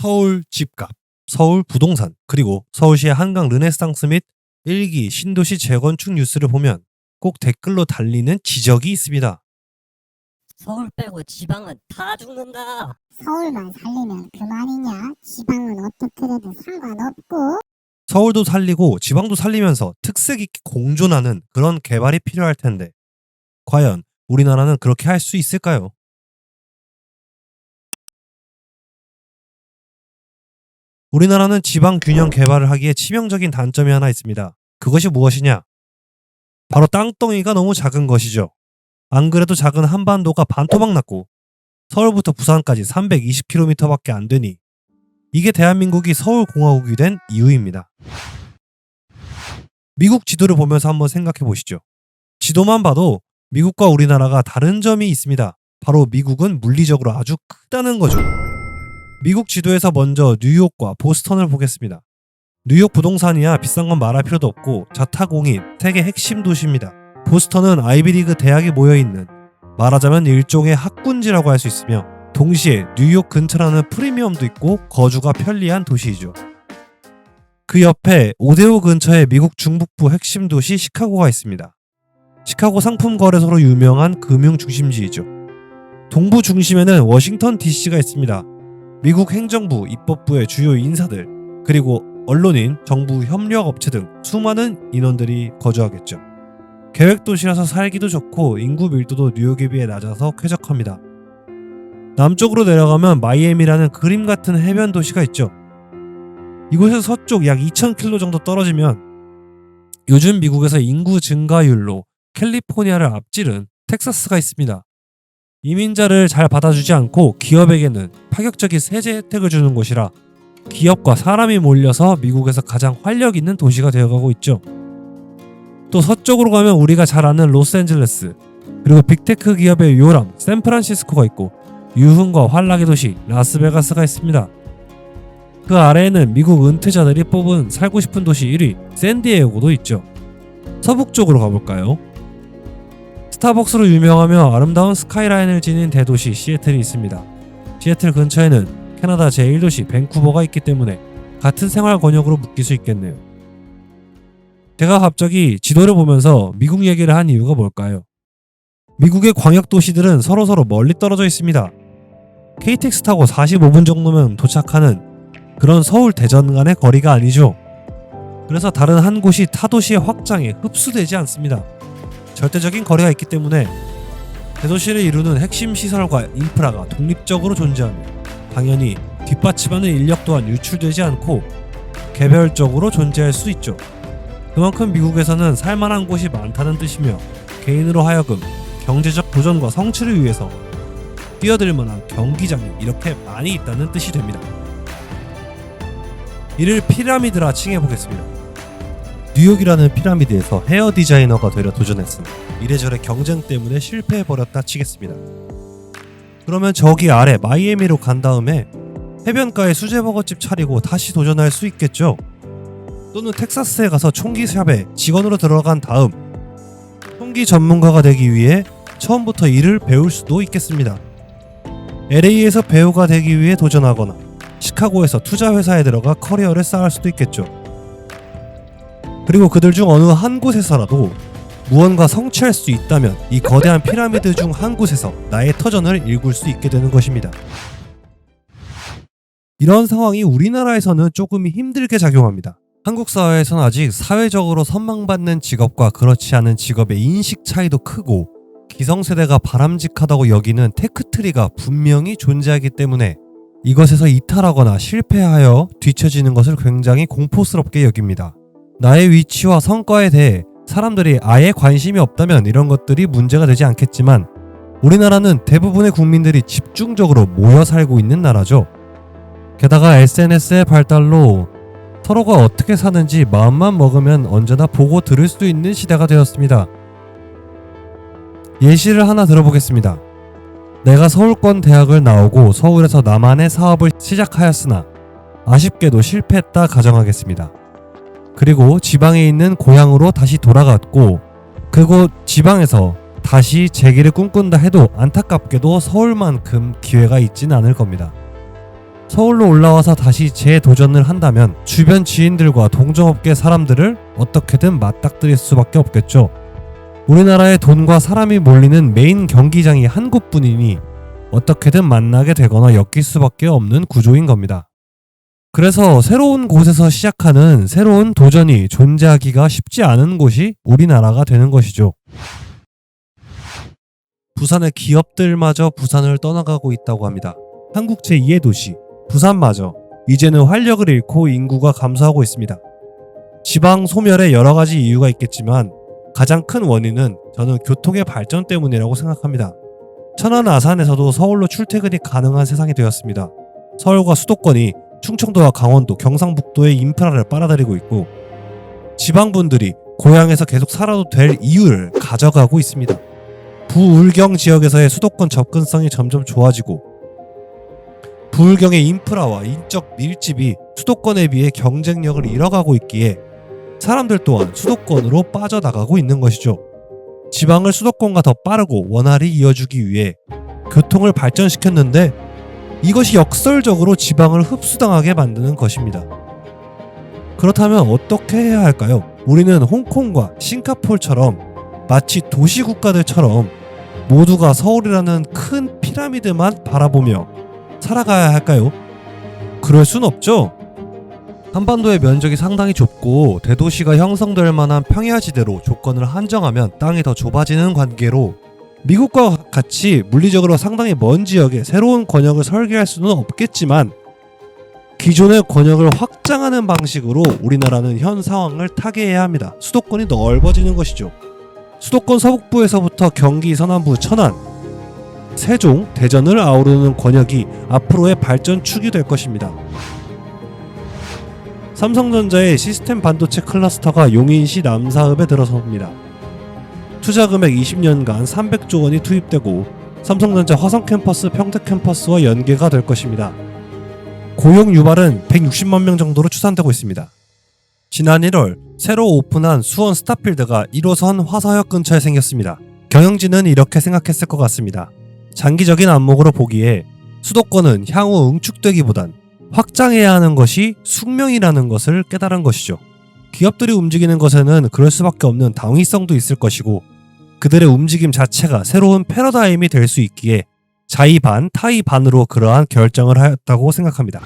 서울 집값, 서울 부동산, 그리고 서울시의 한강 르네상스 및 일기 신도시 재건축 뉴스를 보면 꼭 댓글로 달리는 지적이 있습니다. 서울 빼고 지방은 다 죽는다. 서울만 살리면 그만이냐? 지방은 어떻게 돼도 상관없고. 서울도 살리고 지방도 살리면서 특색 있게 공존하는 그런 개발이 필요할 텐데 과연 우리나라는 그렇게 할 수 있을까요? 우리나라는 지방 균형 개발을 하기에 치명적인 단점이 하나 있습니다. 그것이 무엇이냐? 바로 땅덩이가 너무 작은 것이죠. 안 그래도 작은 한반도가 반토막 났고 서울부터 부산까지 320km밖에 안 되니 이게 대한민국이 서울공화국이 된 이유입니다. 미국 지도를 보면서 한번 생각해 보시죠. 지도만 봐도 미국과 우리나라가 다른 점이 있습니다. 바로 미국은 물리적으로 아주 크다는 거죠. 미국 지도에서 먼저 뉴욕과 보스턴을 보겠습니다. 뉴욕 부동산이야 비싼 건 말할 필요도 없고 자타공인 세계 핵심 도시입니다. 보스턴은 아이비리그 대학이 모여있는 말하자면 일종의 학군지라고 할 수 있으며 동시에 뉴욕 근처라는 프리미엄도 있고 거주가 편리한 도시이죠. 그 옆에 오데오 근처에 미국 중북부 핵심 도시 시카고가 있습니다. 시카고 상품 거래소로 유명한 금융 중심지이죠. 동부 중심에는 워싱턴 DC가 있습니다. 미국 행정부, 입법부의 주요 인사들, 그리고 언론인, 정부 협력업체 등 수많은 인원들이 거주하겠죠. 계획도시라서 살기도 좋고 인구 밀도도 뉴욕에 비해 낮아서 쾌적합니다. 남쪽으로 내려가면 마이애미라는 그림 같은 해변 도시가 있죠. 이곳에서 서쪽 약 2000km 정도 떨어지면 요즘 미국에서 인구 증가율로 캘리포니아를 앞지른 텍사스가 있습니다. 이민자를 잘 받아주지 않고 기업에게는 파격적인 세제 혜택을 주는 곳이라 기업과 사람이 몰려서 미국에서 가장 활력 있는 도시가 되어가고 있죠. 또 서쪽으로 가면 우리가 잘 아는 로스앤젤레스, 그리고 빅테크 기업의 요람, 샌프란시스코가 있고 유흥과 환락의 도시 라스베가스가 있습니다. 그 아래에는 미국 은퇴자들이 뽑은 살고 싶은 도시 1위 샌디에고도 있죠. 서북쪽으로 가볼까요? 스타벅스로 유명하며 아름다운 스카이라인을 지닌 대도시 시애틀이 있습니다. 시애틀 근처에는 캐나다 제1도시 밴쿠버가 있기 때문에 같은 생활 권역으로 묶일 수 있겠네요. 제가 갑자기 지도를 보면서 미국 얘기를 한 이유가 뭘까요? 미국의 광역도시들은 서로서로 멀리 떨어져 있습니다. KTX 타고 45분 정도면 도착하는 그런 서울 대전 간의 거리가 아니죠. 그래서 다른 한 곳이 타 도시의 확장에 흡수되지 않습니다. 절대적인 거리가 있기 때문에 대도시를 이루는 핵심 시설과 인프라가 독립적으로 존재하며 당연히 뒷받침하는 인력 또한 유출되지 않고 개별적으로 존재할 수 있죠. 그만큼 미국에서는 살만한 곳이 많다는 뜻이며 개인으로 하여금 경제적 도전과 성취를 위해서 뛰어들 만한 경기장이 이렇게 많이 있다는 뜻이 됩니다. 이를 피라미드라 칭해보겠습니다. 뉴욕이라는 피라미드에서 헤어 디자이너가 되려 도전했으나 이래저래 경쟁 때문에 실패해버렸다 치겠습니다. 그러면 저기 아래 마이애미로 간 다음에 해변가에 수제버거집 차리고 다시 도전할 수 있겠죠. 또는 텍사스에 가서 총기샵에 직원으로 들어간 다음 총기 전문가가 되기 위해 처음부터 일을 배울 수도 있겠습니다. LA에서 배우가 되기 위해 도전하거나 시카고에서 투자회사에 들어가 커리어를 쌓을 수도 있겠죠. 그리고 그들 중 어느 한 곳에서라도 무언가 성취할 수 있다면 이 거대한 피라미드 중 한 곳에서 나의 터전을 일굴 수 있게 되는 것입니다. 이런 상황이 우리나라에서는 조금 힘들게 작용합니다. 한국 사회에서는 아직 사회적으로 선망받는 직업과 그렇지 않은 직업의 인식 차이도 크고 기성세대가 바람직하다고 여기는 테크트리가 분명히 존재하기 때문에 이것에서 이탈하거나 실패하여 뒤처지는 것을 굉장히 공포스럽게 여깁니다. 나의 위치와 성과에 대해 사람들이 아예 관심이 없다면 이런 것들이 문제가 되지 않겠지만 우리나라는 대부분의 국민들이 집중적으로 모여 살고 있는 나라죠. 게다가 SNS의 발달로 서로가 어떻게 사는지 마음만 먹으면 언제나 보고 들을 수 있는 시대가 되었습니다. 예시를 하나 들어보겠습니다. 내가 서울권 대학을 나오고 서울에서 나만의 사업을 시작하였으나 아쉽게도 실패했다 가정하겠습니다. 그리고 지방에 있는 고향으로 다시 돌아갔고 그곳 지방에서 다시 재기를 꿈꾼다 해도 안타깝게도 서울만큼 기회가 있진 않을 겁니다. 서울로 올라와서 다시 재도전을 한다면 주변 지인들과 동종업계 사람들을 어떻게든 맞닥뜨릴 수밖에 없겠죠. 우리나라에 돈과 사람이 몰리는 메인 경기장이 한 곳뿐이니 어떻게든 만나게 되거나 엮일 수밖에 없는 구조인 겁니다. 그래서 새로운 곳에서 시작하는 새로운 도전이 존재하기가 쉽지 않은 곳이 우리나라가 되는 것이죠. 부산의 기업들마저 부산을 떠나가고 있다고 합니다. 한국 제2의 도시 부산마저 이제는 활력을 잃고 인구가 감소하고 있습니다. 지방 소멸에 여러 가지 이유가 있겠지만 가장 큰 원인은 저는 교통의 발전 때문이라고 생각합니다. 천안 아산에서도 서울로 출퇴근이 가능한 세상이 되었습니다. 서울과 수도권이 충청도와 강원도, 경상북도의 인프라를 빨아들이고 있고 지방분들이 고향에서 계속 살아도 될 이유를 가져가고 있습니다. 부울경 지역에서의 수도권 접근성이 점점 좋아지고 부울경의 인프라와 인적 밀집이 수도권에 비해 경쟁력을 잃어가고 있기에 사람들 또한 수도권으로 빠져나가고 있는 것이죠. 지방을 수도권과 더 빠르고 원활히 이어주기 위해 교통을 발전시켰는데 이것이 역설적으로 지방을 흡수당하게 만드는 것입니다. 그렇다면 어떻게 해야 할까요? 우리는 홍콩과 싱가포르처럼 마치 도시 국가들처럼 모두가 서울이라는 큰 피라미드만 바라보며 살아가야 할까요? 그럴 순 없죠. 한반도의 면적이 상당히 좁고 대도시가 형성될 만한 평야지대로 조건을 한정하면 땅이 더 좁아지는 관계로 미국과 같이 물리적으로 상당히 먼 지역에 새로운 권역을 설계할 수는 없겠지만 기존의 권역을 확장하는 방식으로 우리나라는 현 상황을 타개해야 합니다. 수도권이 넓어지는 것이죠. 수도권 서북부에서부터 경기 서남부 천안, 세종, 대전을 아우르는 권역이 앞으로의 발전축이 될 것입니다. 삼성전자의 시스템 반도체 클러스터가 용인시 남사읍에 들어섭니다. 투자 금액 20년간 300조 원이 투입되고 삼성전자 화성 캠퍼스, 평택 캠퍼스와 연계가 될 것입니다. 고용 유발은 160만 명 정도로 추산되고 있습니다. 지난 1월 새로 오픈한 수원 스타필드가 1호선 화서역 근처에 생겼습니다. 경영진은 이렇게 생각했을 것 같습니다. 장기적인 안목으로 보기에 수도권은 향후 응축되기보단 확장해야 하는 것이 숙명이라는 것을 깨달은 것이죠. 기업들이 움직이는 것에는 그럴 수밖에 없는 당위성도 있을 것이고 그들의 움직임 자체가 새로운 패러다임이 될 수 있기에 자의 반, 타의 반으로 그러한 결정을 하였다고 생각합니다.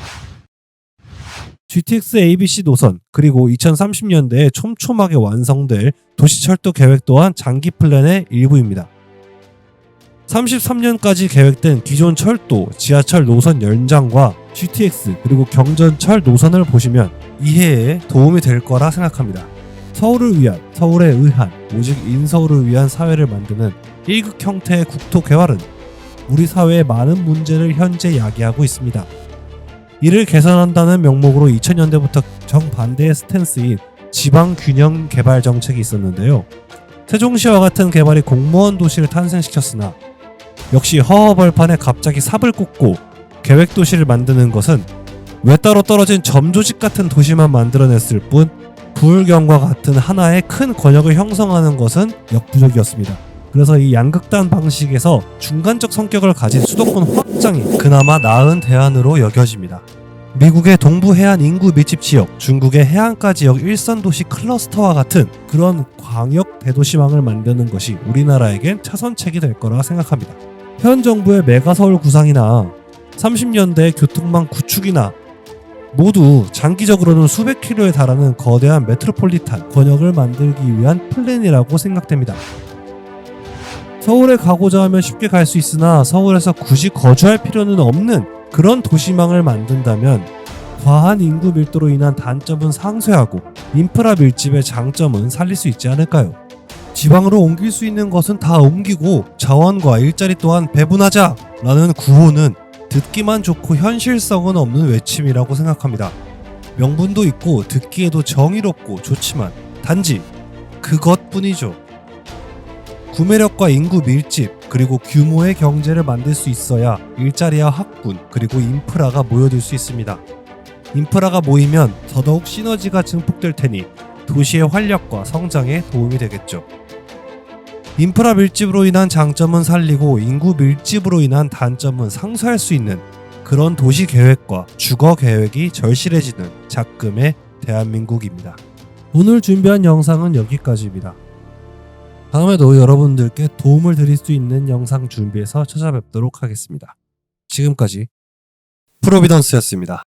GTX ABC 노선 그리고 2030년대에 촘촘하게 완성될 도시철도 계획 또한 장기 플랜의 일부입니다. 33년까지 계획된 기존 철도, 지하철 노선 연장과 GTX 그리고 경전철 노선을 보시면 이해에 도움이 될 거라 생각합니다. 서울을 위한, 서울에 의한, 오직 인서울을 위한 사회를 만드는 1극 형태의 국토 개발은 우리 사회의 많은 문제를 현재 야기하고 있습니다. 이를 개선한다는 명목으로 2000년대부터 정반대의 스탠스인 지방균형 개발 정책이 있었는데요. 세종시와 같은 개발이 공무원 도시를 탄생시켰으나 역시 허허벌판에 갑자기 삽을 꽂고 계획도시를 만드는 것은 외따로 떨어진 점조직 같은 도시만 만들어냈을 뿐 부울경과 같은 하나의 큰 권역을 형성하는 것은 역부족이었습니다. 그래서 이 양극단 방식에서 중간적 성격을 가진 수도권 확장이 그나마 나은 대안으로 여겨집니다. 미국의 동부 해안 인구 밀집 지역, 중국의 해안가 지역 일선도시 클러스터와 같은 그런 광역 대도시망을 만드는 것이 우리나라에겐 차선책이 될 거라 생각합니다. 현 정부의 메가서울 구상이나 30년대 교통망 구축이나 모두 장기적으로는 수백 킬로에 달하는 거대한 메트로폴리탄 권역을 만들기 위한 플랜이라고 생각됩니다. 서울에 가고자 하면 쉽게 갈 수 있으나 서울에서 굳이 거주할 필요는 없는 그런 도시망을 만든다면 과한 인구 밀도로 인한 단점은 상쇄하고 인프라 밀집의 장점은 살릴 수 있지 않을까요? 지방으로 옮길 수 있는 것은 다 옮기고 자원과 일자리 또한 배분하자! 라는 구호는 듣기만 좋고 현실성은 없는 외침이라고 생각합니다. 명분도 있고 듣기에도 정의롭고 좋지만 단지 그것뿐이죠. 구매력과 인구 밀집 그리고 규모의 경제를 만들 수 있어야 일자리와 학군 그리고 인프라가 모여들 수 있습니다. 인프라가 모이면 더더욱 시너지가 증폭될 테니 도시의 활력과 성장에 도움이 되겠죠. 인프라 밀집으로 인한 장점은 살리고 인구 밀집으로 인한 단점은 상쇄할 수 있는 그런 도시 계획과 주거 계획이 절실해지는 작금의 대한민국입니다. 오늘 준비한 영상은 여기까지입니다. 다음에도 여러분들께 도움을 드릴 수 있는 영상 준비해서 찾아뵙도록 하겠습니다. 지금까지 프로비던스였습니다.